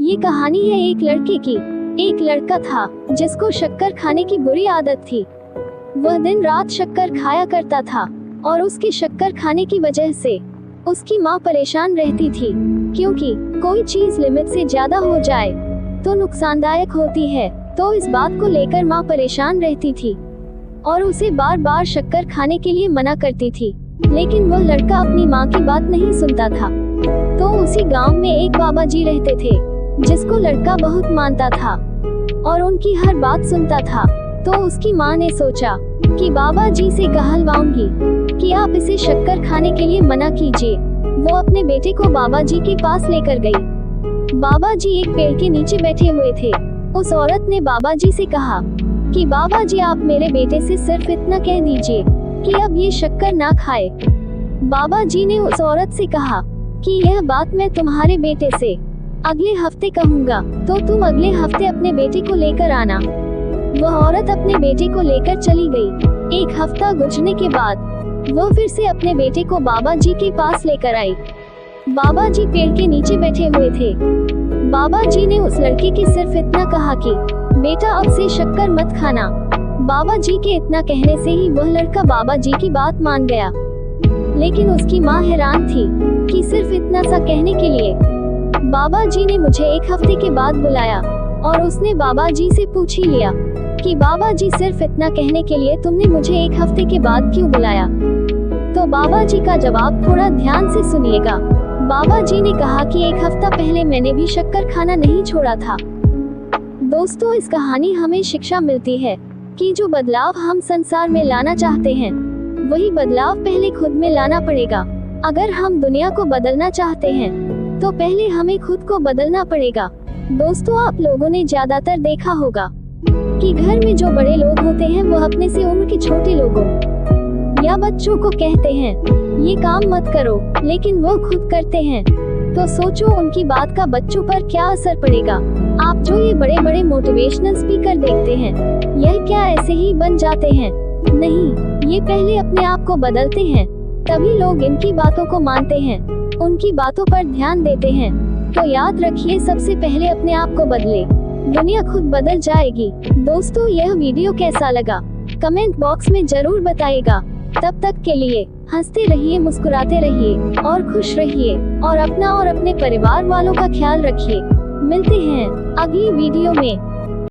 ये कहानी है एक लड़के की। एक लड़का था जिसको शक्कर खाने की बुरी आदत थी। वह दिन रात शक्कर खाया करता था और उसके शक्कर खाने की वजह से उसकी माँ परेशान रहती थी, क्योंकि कोई चीज लिमिट से ज्यादा हो जाए तो नुकसानदायक होती है। तो इस बात को लेकर माँ परेशान रहती थी और उसे बार बार शक्कर खाने के लिए मना करती थी, लेकिन वह लड़का अपनी माँ की बात नहीं सुनता था। तो उसी गांव में एक बाबा जी रहते थे जिसको लड़का बहुत मानता था और उनकी हर बात सुनता था। तो उसकी माँ ने सोचा कि बाबा जी से कहलवाऊंगी कि आप इसे शक्कर खाने के लिए मना कीजिए। वो अपने बेटे को बाबा जी के पास लेकर गई। बाबा जी एक पेड़ के नीचे बैठे हुए थे। उस औरत ने बाबा जी से कहा कि बाबा जी, आप मेरे बेटे से सिर्फ इतना कह दीजिए कि अब ये शक्कर ना खाए। बाबा जी ने उस औरत से कहा कि यह बात मैं तुम्हारे बेटे से अगले हफ्ते कहूँगा, तो तुम अगले हफ्ते अपने बेटे को लेकर आना। वह औरत अपने बेटे को लेकर चली गई। एक हफ्ता गुजरने के बाद वह फिर से अपने बेटे को बाबा जी के पास लेकर आई। बाबा जी पेड़ के नीचे बैठे हुए थे। बाबा जी ने उस लड़के के सिर्फ इतना कहा कि बेटा, अब से शक्कर मत खाना। बाबा जी के इतना कहने से ही वह लड़का बाबा जी की बात मान गया। लेकिन उसकी माँ हैरान थी कि सिर्फ इतना सा कहने के लिए बाबा जी ने मुझे एक हफ्ते के बाद बुलाया, और उसने बाबा जी से पूछ ही लिया कि बाबा जी, सिर्फ इतना कहने के लिए तुमने मुझे एक हफ्ते के बाद क्यों बुलाया। तो बाबा जी का जवाब थोड़ा ध्यान से सुनिएगा। बाबा जी ने कहा कि एक हफ्ता पहले मैंने भी शक्कर खाना नहीं छोड़ा था। दोस्तों, इस कहानी हमें शिक्षा मिलती है कि जो बदलाव हम संसार में लाना चाहते हैं, वही बदलाव पहले खुद में लाना पड़ेगा। अगर हम दुनिया को बदलना चाहते हैं तो पहले हमें खुद को बदलना पड़ेगा। दोस्तों, आप लोगों ने ज्यादातर देखा होगा कि घर में जो बड़े लोग होते हैं वो अपने से उम्र के छोटे लोगों या बच्चों को कहते हैं ये काम मत करो, लेकिन वो खुद करते हैं। तो सोचो उनकी बात का बच्चों पर क्या असर पड़ेगा। आप जो ये बड़े बड़े मोटिवेशनल स्पीकर देखते हैं, यह क्या ऐसे ही बन जाते हैं? नहीं, ये पहले अपने आप को बदलते हैं, तभी लोग इनकी बातों को मानते हैं, उनकी बातों पर ध्यान देते हैं। तो याद रखिए, सबसे पहले अपने आप को बदले, दुनिया खुद बदल जाएगी। दोस्तों, यह वीडियो कैसा लगा कमेंट बॉक्स में जरूर बताइएगा। तब तक के लिए हंसते रहिए, मुस्कुराते रहिए और खुश रहिए, और अपना और अपने परिवार वालों का ख्याल रखिए। मिलते हैं अगली वीडियो में।